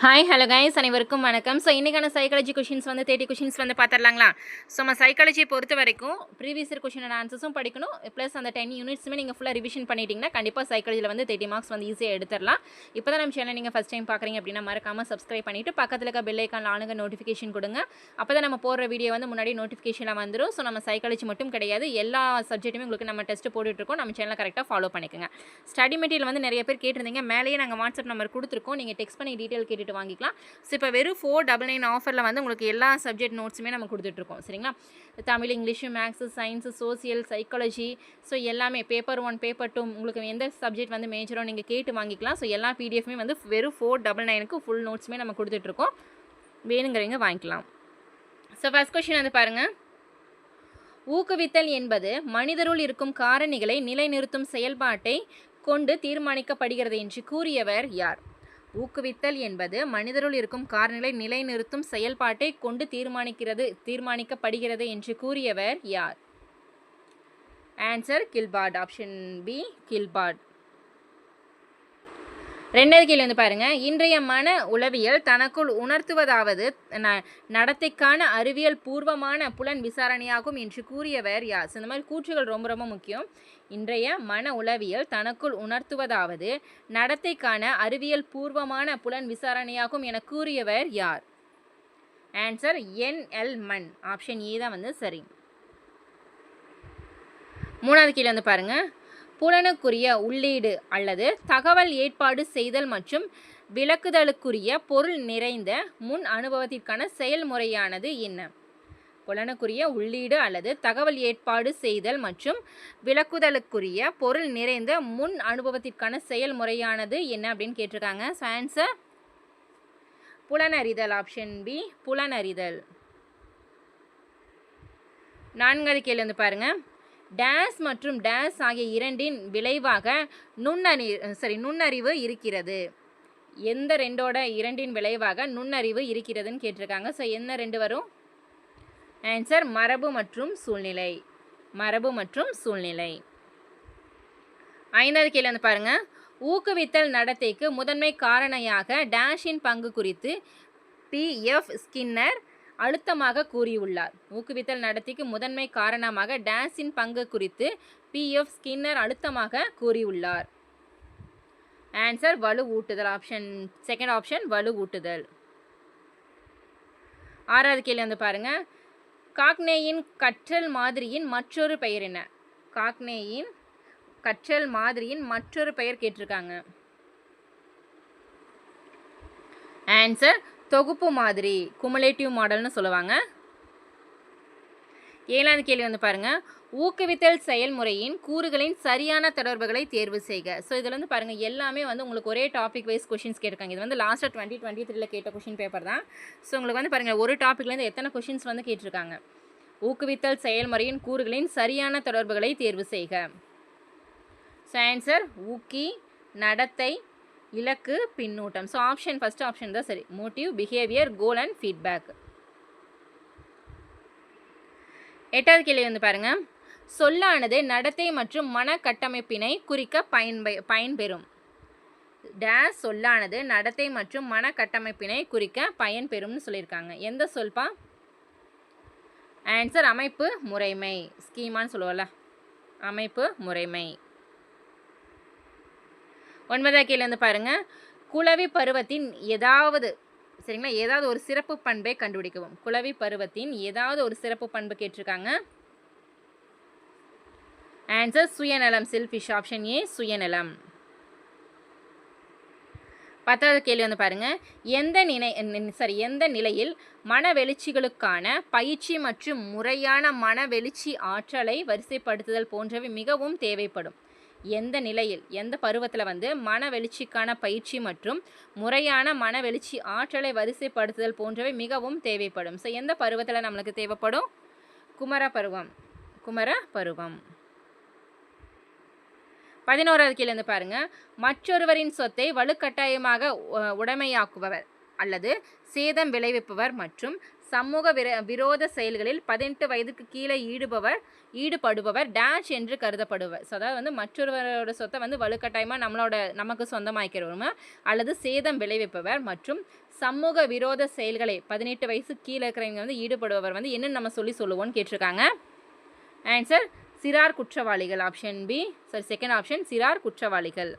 Hi hello guys அனைவருக்கும் வணக்கம். So இன்றைக்கான சைக்காலஜி கொஷின்ஸ் 30 கொஷின்ஸ் பார்த்துடலாங்களா? ஸோ நம்ம சைக்காலஜியை பொறுத்த வரைக்கும் ப்ரீவியஸ் இயர் கொஷினோட ஆன்சர்ஸும் படிக்கணும், ப்ளஸ் அந்த 10 யூனிட்ஸுமே நீங்கள் ஃபுல்லாக ரிவிஷன் பண்ணிட்டீங்கன்னா கண்டிப்பாக சைக்காலஜியில் 30 மார்க்ஸ் ஈஸியாக எடுத்துடலாம். இப்போ தான் நம்ம சேனல் நீங்கள் ஃபஸ்ட் டைம் பார்க்குறீங்க அப்படின்னா மறக்காமல் சப்ஸ்கிரைப் பண்ணிவிட்டு பக்கத்தில் இருக்க பெல் ஐக்கான் ஆளுங்க நோட்டிஃபிகேஷன் கொடுங்க. அப்போ தான் நம்ம போடுற வீடியோ முன்னாடி நோட்டிஃபிகேஷனில் வந்துடும். ஸோ நம்ம சைக்காலஜி மட்டும் கிடையாது, எல்லா சப்ஜெக்ட்டுமே உங்களுக்கு நம்ம டெஸ்ட் போட்டுட்ருக்கோம். நம்ம சேனலை கரெக்டாக ஃபாலோ பண்ணிக்கோங்க. ஸ்டடி மெட்டீரியல் நிறைய பேர் கேட்டிருந்தீங்க, மேலேயே நாங்கள் வாட்ஸ்அப் நம்பர் கொடுத்துருக்கோம், நீங்கள் டெக்ஸ்ட் பண்ணி டீட்டெயில் கேட்டுட்டு வாங்கிக்கலாம். ஸோ இப்போ வெறும் 499 ஆஃபரில் உங்களுக்கு எல்லா சப்ஜெக்ட் நோட்ஸுமே நம்ம கொடுத்துட்ருக்கோம். சரிங்களா? Tamil, English, maths, science, social, psychology, so எல்லாமே பேப்பர் 1 பேப்பர் 2 உங்களுக்கு எந்த சப்ஜெக்ட் மேஜரோ நீங்கள் கேட்டு வாங்கிக்கலாம். ஸோ எல்லா பிடிஎஃப்மே வெறும் 499க்கு ஃபுல் நோட்ஸுமே நம்ம கொடுத்துட்ருக்கோம். வேணுங்கிறவங்க வாங்கிக்கலாம். ஸோ ஃபர்ஸ்ட் கொஸ்டின் பாருங்கள். ஊக்குவித்தல் என்பது மனிதருள் இருக்கும் காரணிகளை நிலைநிறுத்தும் செயல்பாட்டை கொண்டு தீர்மானிக்கப்படுகிறது என்று கூறியவர் யார்? ஊக்குவித்தல் என்பது மனிதருள் இருக்கும் காரணிகளை நிலைநிறுத்தும் செயல்பாட்டை கொண்டு தீர்மானிக்கப்படுகிறது என்று கூறியவர் யார்? Answer Gilbert. Option B Gilbert. ரெண்டாவது கேள்வி பாருங்க. இன்றைய மன உளவியல் தனக்குள் உணர்த்துவதாவது நடத்தைக்கான அறிவியல் பூர்வமான புலன் விசாரணையாகும் என்று கூறியவர் யார்? இந்த மாதிரி கூற்றுகள் ரொம்ப ரொம்ப முக்கியம். இன்றைய மன உளவியல் தனக்குள் உணர்த்துவதாவது நடத்தைக்கான அறிவியல் பூர்வமான புலன் விசாரணையாகும் என கூறியவர் யார்? ஆன்சர் என்.எல். மன். ஆப்ஷன் ஏ தான் சரி. மூணாவது கேள்வி பாருங்க. புலனுக்குரிய உள்ளீடு அல்லது தகவல் ஏற்பாடு செய்தல் மற்றும் விளக்குதலுக்குரிய பொருள் நிறைந்த முன் அனுபவத்திற்கான செயல்முறையானது என்ன? புலனுக்குரிய உள்ளீடு அல்லது தகவல் ஏற்பாடு செய்தல் மற்றும் விளக்குதலுக்குரிய பொருள் நிறைந்த முன் அனுபவத்திற்கான செயல்முறையானது என்ன அப்படின்னு கேட்டிருக்காங்க. ஸோ ஆன்சர் புலனறிதல். ஆப்ஷன் பி புலனறிதல். நான்காவது கேள்வி பாருங்க. டேஸ் மற்றும் டேஸ் ஆகிய இரண்டின் விளைவாக நுண்ணறிவு இருக்கிறது. எந்த இரண்டின் விளைவாக நுண்ணறிவு இருக்கிறதுன்னு கேட்டிருக்காங்க. ஸோ என்ன ரெண்டு வரும்? ஆன்சர் மரபு மற்றும் சூழ்நிலை. மரபு மற்றும் சூழ்நிலை. ஐந்தாவது கேள்வி பாருங்க. ஊக்குவித்தல் நடத்தைக்கு முதன்மை காரணியாக டேஷின் பங்கு குறித்து பி.எஃப். ஸ்கின்னர் அழுத்தமாக கூறியுள்ளார். ஊக்குவித்தல் நடத்தைக்கு முதன்மை காரணமாக டேஸின் பங்கு குறித்து பி.எஃப். ஸ்கின்னர் அழுத்தமாக கூறியுள்ளார். ஆன்சர் வலுவூட்டுதல். ஆப்ஷன் செகண்ட் ஆப்ஷன் வலுவூட்டுதல். ஆறாவது கேள்வி பாருங்க. காக்னேயின் கற்றல் மாதிரியின் மற்றொரு பெயர் என்ன? காக்னேயின் கற்றல் மாதிரியின் மற்றொரு பெயர் கேட்டிருக்காங்க. ஆன்சர் தொகுப்பு மாதிரி, குமுலேட்டிவ் மாடல்னு சொல்லுவாங்க. ஏழாவது கேள்வி பாருங்க. ஊக்குவித்தல் செயல்முறையின் கூறுகளின் சரியான தொடர்புகளை தேர்வு செய்க. ஸோ இதில் பாருங்க எல்லாமே உங்களுக்கு ஒரே டாபிக் வைஸ் கொஷின்ஸ் கேட்டிருக்காங்க. இது லாஸ்ட்டாக 2023 கேட்ட கொஷின் பேப்பர் தான். ஸோ உங்களுக்கு பாருங்கள் ஒரு டாப்பிக்லேருந்து எத்தனை கொஷின்ஸ் கேட்டிருக்காங்க. ஊக்குவித்தல் செயல்முறையின் கூறுகளின் சரியான தொடர்புகளை தேர்வு செய்க. ஸோ ஆன்சர் ஊக்கி, நடத்தை, இலக்கு, பின்னூட்டம். ஸோ ஆப்ஷன் ஃபர்ஸ்ட் ஆப்ஷன் தான் சரி. Motive, behaviour, goal and feedback. எட்டாவது கேள்வி பாருங்க. சொல்லானது நடத்தை மற்றும் மன கட்டமைப்பினை குறிக்க பயன்பெறும். டேஸ் சொல்லானது நடத்தை மற்றும் மன கட்டமைப்பினை குறிக்க பயன்பெறும்னு சொல்லியிருக்காங்க. எந்த சொல்பா? ஆன்சர் அமைப்பு முறைமை. ஸ்கீமான்னு சொல்லுவோம்ல, அமைப்பு முறைமை. ஒன்பதாவது கேள்வி பாருங்க. குளவி பருவத்தின் ஏதாவது ஒரு சிறப்பு பண்பை கண்டுபிடிக்கவும். குளவி பருவத்தின் ஏதாவது ஒரு சிறப்பு பண்பு கேட்டிருக்காங்க. ஆன்சர் சுயநலம், செல்ஃபிஷ். ஆப்ஷன் ஏ சுயநலம். பத்தாவது கேள்வி பாருங்க. எந்த நிலையில் மனவெளிச்சிகளுக்கான பயிற்சி மற்றும் முறையான மனவெளிச்சி ஆற்றலை வரிசைப்படுத்துதல் போன்றவை மிகவும் தேவைப்படும்? எந்த நிலையில், எந்த பருவத்தில் மனவெளிச்சிக்கான பயிற்சி மற்றும் முறையான மனவெளிச்சி ஆற்றலை வரிசைப்படுத்துதல் போன்றவை மிகவும் தேவைப்படும்? ஸோ எந்த பருவத்தில் நம்மளுக்கு தேவைப்படும்? குமர பருவம். குமர பருவம். 11வது கேள்வி பாருங்க. மற்றொருவரின் சொத்தை வலுக்கட்டாயமாக உடைமையாக்குபவர் அல்லது சேதம் விளைவிப்பவர் மற்றும் சமூக விரோத செயல்களில் 18 வயதுக்கு கீழே ஈடுபடுபவர் டேஷ் என்று கருதப்படுவர். ஸோ அதாவது வந்து மற்றொருவரோட சொத்தை வந்து வலுக்கட்டாயமாக நமக்கு சொந்தமாக்கிறவங்க அல்லது சேதம் விளைவிப்பவர் மற்றும் சமூக விரோத செயல்களை 18 வயசு கீழே இருக்கிறவங்க வந்து ஈடுபடுபவர் வந்து என்னன்னு நம்ம சொல்லுவோம்னு கேட்டிருக்காங்க. ஆன்சர் சிறார் குற்றவாளிகள். Option B. செகண்ட் ஆப்ஷன் சிறார் குற்றவாளிகள்.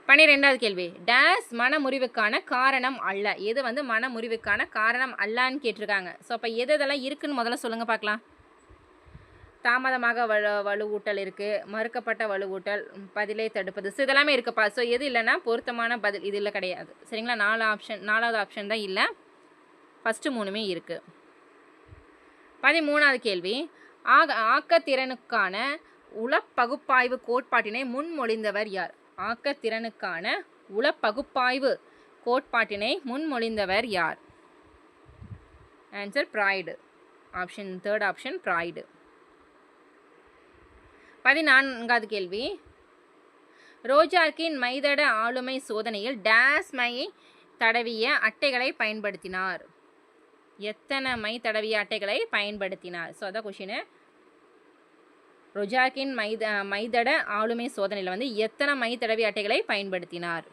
12வது கேள்வி. டேஸ் மனமுறிவுக்கான காரணம் அல்ல. எது வந்து மனமுறிவுக்கான காரணம் அல்லான்னு கேட்டிருக்காங்க. ஸோ அப்போ எதெல்லாம் இருக்குன்னு முதல்ல சொல்லுங்கள் பார்க்கலாம். தாமதமாக வலுவூட்டல் இருக்குது, மறுக்கப்பட்ட வலுவூட்டல், பதிலை தடுப்பது. ஸோ இதெல்லாமே இருக்குப்பா. ஸோ எது இல்லைன்னா பொருத்தமான பதில் இது இல்லை கிடையாது. சரிங்களா? 4வது ஆப்ஷன் தான் இல்லை. ஃபஸ்ட்டு 3மே இருக்குது. 13வது கேள்வி. ஆக்கத்திறனுக்கான உளப்பகுப்பாய்வு கோட்பாட்டினை முன்மொழிந்தவர் யார்? ஆக்கத்திறனுக்கான உளப்பகுப்பாய்வு கோட்பாட்டினை முன்மொழிந்தவர் யார்? Answer Freud. Option third option Freud. 14வது கேள்வி. ரோஜார்க்கின் மைதட ஆளுமை சோதனையில் டேஸ் மை தடவிய அட்டைகளை பயன்படுத்தினார்? எத்தனை மை தடவிய அட்டைகளை பயன்படுத்தினார்? ஸோ அதான் கொஷின். ரோஜார்க்கின் மைதட ஆளுமை சோதனையில் வந்து எத்தனை மை தடவிய அட்டைகளை பயன்படுத்தினார்?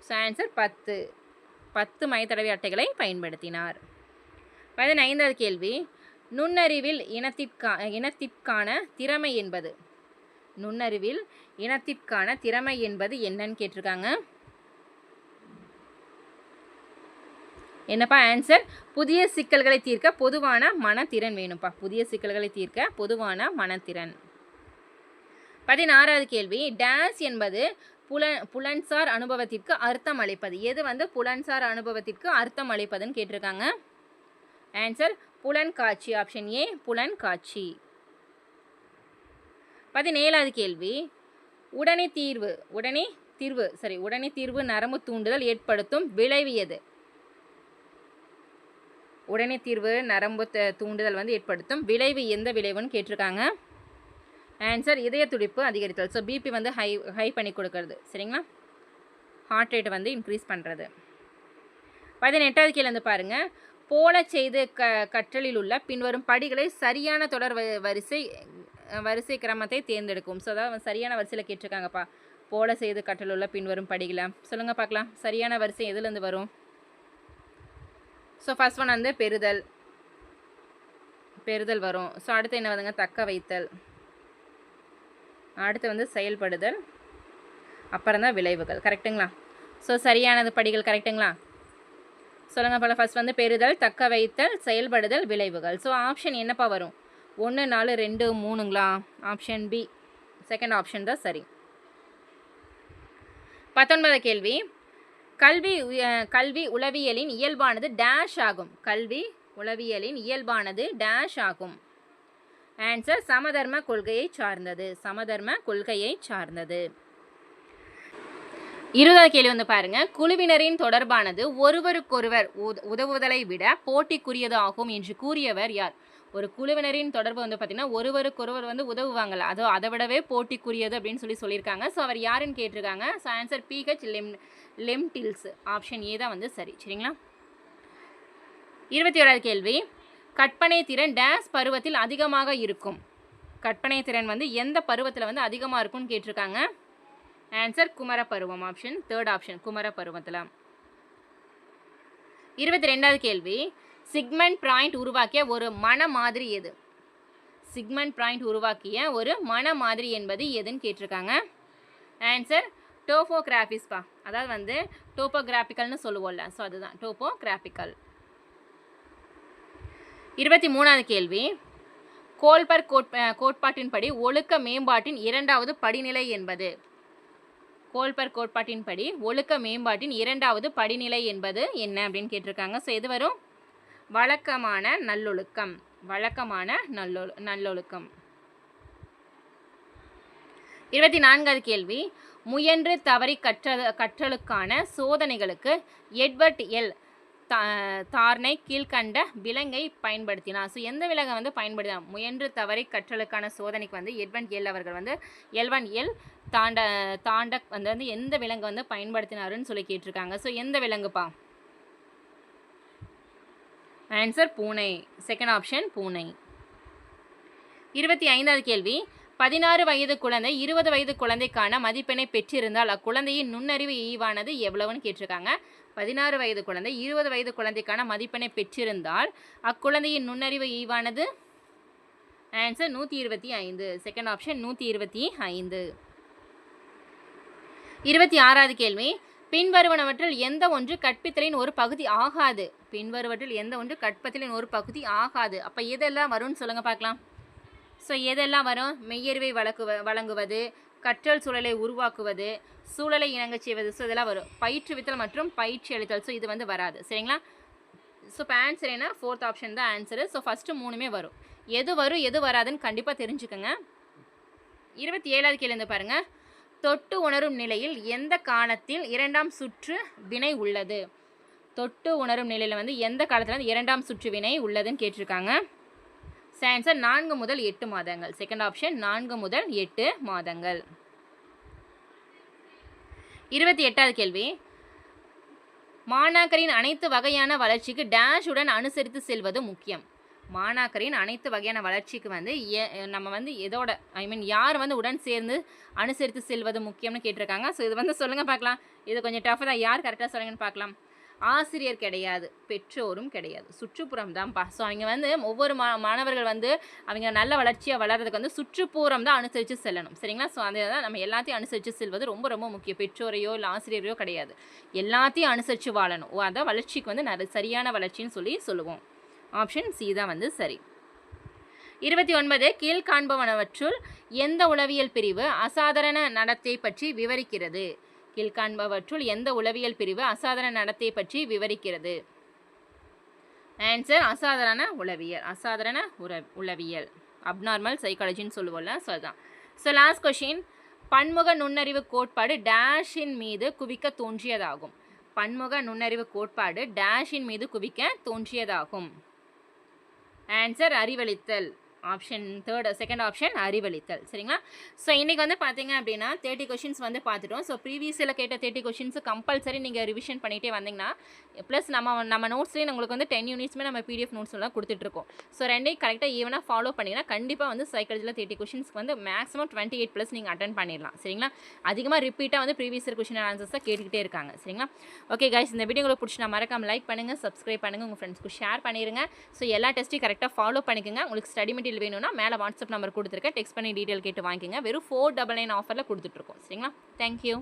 ஸோ ஆன்சர் 10 மை தடவிய அட்டைகளை பயன்படுத்தினார். 15வது கேள்வி. நுண்ணறிவில் இனத்திற்கான திறமை என்பது? நுண்ணறிவில் இனத்திற்கான திறமை என்பது என்னன்னு கேட்டிருக்காங்க. என்னப்பா ஆன்சர்? புதிய சிக்கல்களை தீர்க்க பொதுவான மனத்திறன் வேணும்ப்பா. புதிய சிக்கல்களை தீர்க்க பொதுவான மனத்திறன். 16வது கேள்வி. டேஸ் என்பது புலன்சார் அனுபவத்திற்கு அர்த்தம் அளிப்பது. எது வந்து புலன்சார் அனுபவத்திற்கு அர்த்தம் அளிப்பதுன்னு கேட்டிருக்காங்க. ஆன்சர் புலன்காட்சி. ஆப்ஷன் ஏ புலன் காட்சி. 17வது கேள்வி. உடனே தீர்வு நரம்பு தூண்டுதல் ஏற்படுத்தும் விளைவு எது? உடனே தீர்வு நரம்பு தூண்டுதல் வந்து ஏற்படுத்தும் விளைவு எந்த விளைவுன்னு கேட்டிருக்காங்க. ஆன்சர் இதய துடிப்பு அதிகரித்தல். ஸோ பிபி வந்து ஹை பண்ணி கொடுக்கறது. சரிங்களா? ஹார்ட் ரேட் வந்து இன்க்ரீஸ் பண்ணுறது. 18வது கேள்வி வந்து பாருங்கள். போல செய்து கற்றலில் உள்ள பின்வரும் படிகளை சரியான தொடர் வரிசை கிரமத்தை தேர்ந்தெடுக்கும். ஸோ அதாவது சரியான வரிசையில் கேட்டிருக்காங்கப்பா. போல செய்து கற்றலில் உள்ள பின்வரும் படிகளை சொல்லுங்கள் பார்க்கலாம். சரியான வரிசை எதுலேருந்து வரும்? ஸோ ஃபர்ஸ்ட் ஒன் வந்து பெறுதல் வரும். ஸோ அடுத்து என்ன வருதுங்க? தக்க வைத்தல். அடுத்து வந்து செயல்படுதல், அப்புறம் தான் விளைவுகள். கரெக்டுங்களா? ஸோ சரியானது படிகள். கரெக்டுங்களா? சொல்லுங்கள் போல. ஃபர்ஸ்ட் வந்து பெறுதல், தக்க வைத்தல், செயல்படுதல், விளைவுகள். ஸோ ஆப்ஷன் என்னப்பா வரும்? 1, 4, 2, 3ங்களா? Option B. செகண்ட் ஆப்ஷன் தான் சரி. 19வது கேள்வி. கல்வி உளவியலின் இயல்பானது டேஷ் ஆகும். கல்வி உளவியலின் இயல்பானது டேஷ் ஆகும். ஆன்சர் சமதர்ம கொள்கையை சார்ந்தது. சமதர்ம கொள்கையை சார்ந்தது. 20வது கேள்வி வந்து பாருங்க. குழுவினரின் தொடர்பானது ஒருவருக்கொருவர் உதவுவதை விட போட்டிக்குரியது ஆகும் என்று கூறியவர் யார்? ஒரு குழுவினரின் தொடர்பு வந்து பார்த்தீங்கன்னா ஒருவருக்கொருவர் வந்து உதவுவாங்கள்ல, அதை விடவே போட்டிக்குரியது அப்படின்னு சொல்லியிருக்காங்க. ஸோ அவர் யாருன்னு கேட்டிருக்காங்க. ஸோ ஆன்சர் பிஹெச் லெம்டில்ஸ். ஆப்ஷன் ஏ தான் வந்து சரி. சரிங்களா? 21வது கேள்வி. கற்பனை திறன் டேஸ் பருவத்தில் அதிகமாக இருக்கும்? கற்பனை திறன் வந்து எந்த பருவத்தில் வந்து அதிகமாக இருக்கும்னு கேட்டிருக்காங்க. ஆன்சர் குமர பருவம். ஆப்ஷன் தேர்ட் ஆப்ஷன் குமர பருவத்தில். 22வது கேள்வி. சிக்மண்ட் ஃப்ராய்ட் உருவாக்கிய ஒரு மன மாதிரி எது? சிக்மண்ட் ஃப்ராய்ட் உருவாக்கிய ஒரு மன மாதிரி என்பது எதுன்னு கேட்டிருக்காங்க. ஆன்சர் டோபோகிராஃபிஸ்பா. அதாவது வந்து டோபோகிராஃபிக்கல்னு சொல்லுவோம்ல, ஸோ அதுதான் டோபோகிராஃபிக்கல். 23வது கேள்வி. கோல்பர்க் கோட்பாட்டின்படி ஒழுக்க மேம்பாட்டின் 2வது படிநிலை என்பது? கோல்பர்க் கோட்பாட்டின்படி ஒழுக்க மேம்பாட்டின் 2வது படிநிலை என்பது என்ன அப்படின்னு கேட்டிருக்காங்க. ஸோ எது வரும்? வழக்கமான நல்லொழுக்கம். வழக்கமான நல்லொழுக்கம். 24வது கேள்வி. முயன்று தவறி கற்றலுக்கான சோதனைகளுக்கு எட்வர்ட் எல் தார்னை கீழ்கண்ட விலங்கை பயன்படுத்தினார். ஸோ எந்த விலங்கை வந்து பயன்படுத்தினார்? முயன்று தவறி கற்றலுக்கான சோதனைக்கு வந்து எட்வர்ட் எல் அவர்கள் வந்து எல் தாண்டக் வந்து எந்த விலங்கை வந்து பயன்படுத்தினாருன்னு சொல்லி கேட்டிருக்காங்க. ஸோ எந்த விலங்குப்பா? ஆன்சர் பூனை. செகண்ட் ஆப்ஷன் பூனை. 25வது கேள்வி, 16 வயது குழந்தை 20 வயது குழந்தைக்கான மதிப்பெண்ணை பெற்றிருந்தால் அக்குழந்தையின் நுண்ணறிவு ஈவானது எவ்வளவுன்னு கேட்டிருக்காங்க. 16 வயது குழந்தை 20 வயது குழந்தைக்கான மதிப்பெண்ணை பெற்றிருந்தால் அக்குழந்தையின் நுண்ணறிவு ஈவானது ஆன்சர் 125. Second option 125. 26வது கேள்வி, பின்வருவனவற்றில் எந்த ஒன்று கற்பித்தலின் ஒரு பகுதி ஆகாது? பின்வருவற்றில் எந்த ஒன்று கற்பித்தலின் ஒரு பகுதி ஆகாது? அப்போ எதெல்லாம் வரும்னு சொல்லுங்கள் பார்க்கலாம். ஸோ எதெல்லாம் வரும்? மெய்யறிவை வழங்குவது, கற்றல் சூழலை உருவாக்குவது, சூழலை இணங்கச் செய்வது. ஸோ இதெல்லாம் வரும். பயிற்றுவித்தல் மற்றும் பயிற்சி அளித்தல். ஸோ இது வந்து வராது. சரிங்களா? ஸோ இப்போ ஆன்சர் என்ன? 4th ஆப்ஷன் தான் ஆன்சரு. ஸோ ஃபஸ்ட்டு 3மே வரும். எது வரும் எது வராதுன்னு கண்டிப்பாக தெரிஞ்சுக்கோங்க. 27வது கேள்வி பாருங்கள். தொட்டு உணரும் நிலையில் எந்த காலத்தில் 2ஆம் சுற்று வினை உள்ளது? தொட்டு உணரும் நிலையில் வந்து எந்த காலத்தில் வந்து 2ஆம் சுற்று வினை உள்ளதுன்னு கேட்டிருக்காங்க. ஆன்சர் 4 முதல் 8 மாதங்கள். செகண்ட் ஆப்ஷன் 4 முதல் 8 மாதங்கள். 28வது கேள்வி, மாணாக்கரின் அனைத்து வகையான வளர்ச்சிக்கு டேஷ் உடன் அனுசரித்து செல்வது முக்கியம். மாணாக்கரின் அனைத்து வகையான வளர்ச்சிக்கு வந்து நம்ம வந்து எதோட யார் வந்து உடன் சேர்ந்து அனுசரித்து செல்வது முக்கியம்னு கேட்டிருக்காங்க. ஸோ இது வந்து சொல்லுங்கள் பார்க்கலாம். இது கொஞ்சம் டஃப் தான். யார் கரெக்டாக சொல்லுங்கன்னு பார்க்கலாம். ஆசிரியர் கிடையாது, பெற்றோரும் கிடையாது, சுற்றுப்புறம் தான்ப்பா. ஸோ அவங்க வந்து ஒவ்வொரு மாணவர்கள் வந்து அவங்க நல்ல வளர்ச்சியாக வளர்கிறதுக்கு வந்து சுற்றுப்புறம் தான் அனுசரித்து செல்லணும். சரிங்களா? ஸோ அதை தான் நம்ம எல்லாத்தையும் அனுசரித்து செல்வது ரொம்ப ரொம்ப முக்கியம். பெற்றோரையோ இல்லை ஆசிரியரையோ கிடையாது, எல்லாத்தையும் அனுசரித்து வாழணும். அதான் வளர்ச்சிக்கு வந்து சரியான வளர்ச்சின்னு சொல்லுவோம். ஆப்ஷன் சி தான் வந்து சரி. 29 கீழ்காண்பவனவற்றுள் எந்த உளவியல் பிரிவு அசாதாரண நடத்தை பற்றி விவரிக்கிறது? கீழ்காண்பவற்றுள் எந்த உளவியல் பிரிவு அசாதாரண நடத்தை பற்றி விவரிக்கிறது? ஆன்சர் அசாதாரண உளவியல். அசாதாரண உளவியல், அப்நார்மல் சைக்காலஜின்னு சொல்லுவோம்ல. ஸோ அதுதான். ஸோ லாஸ்ட் கொஷின், பன்முக நுண்ணறிவு கோட்பாடு டேஷின் மீது குவிக்க தோன்றியதாகும். பன்முக நுண்ணறிவு கோட்பாடு டேஷின் மீது குவிக்க தோன்றியதாகும். ஆன்சர் அறிவளித்தல். ஆப்ஷன் செகண்ட் ஆப்ஷன் அறிவளித்தல். சரிங்களா? ஸோ இன்றைக்கி வந்து பார்த்தீங்க அப்படின்னா 30 கொஷின்ஸ் வந்து பார்த்துட்டோம். ஸோ ப்ரீவியஸில் கேட்ட 30 கொஷின்ஸு கம்பல்சரி நீங்கள் ரிவிஷன் பண்ணிகிட்டே வந்தீங்கன்னா ப்ளஸ் நம்ம நோட்ஸ்லேயே உங்களுக்கு வந்து 10 யூனிட்ஸுமே நம்ம பிடிஎஃப் நோட்ஸ்லாம் கொடுத்துட்ருக்கோம். ஸோ ரெண்டையும் கரெக்டாக ஈவனாக ஃபாலோ பண்ணிங்கன்னா கண்டிப்பாக வந்து சைக்காலஜியில் 30 கொஷின்ஸ்க்கு வந்து மேக்ஸிமம் 28+ நீங்கள் அட்டன் பண்ணிடலாம். சரிங்களா? அதிகமாக ரிப்பீட்டாக வந்து ப்ரீவியஸ் கொஷின் ஆன்சர்ஸாக கேட்டுக்கிட்டே இருக்காங்க. சரிங்களா? ஓகே கைஸ், இந்த வீடியோ உங்களுக்கு பிடிச்சி மறக்காம லைக் பண்ணுங்கள், சப்ஸ்கிரைப் பண்ணுங்கள், உங்கள் ஃப்ரெண்ட்ஸ்க்கு ஷேர் பண்ணிடுங்க. ஸோ எல்லா டெஸ்ட்டையும் கரெக்டாக ஃபாலோ பண்ணிக்கோங்க. உங்களுக்கு ஸ்டடி மெட்டீரியல் வேணும்னா மேலே வாட்ஸ்அப் நம்பர் கொடுத்துருக்கேன், டெக்ஸ்ட் பண்ணி டீட்டெயில் கேட்டு வாங்கிக்கோங்க. வெறும் 499 ஆஃபரில் கொடுத்துட்ருக்கோம். சரிங்களா? தேங்க்யூ.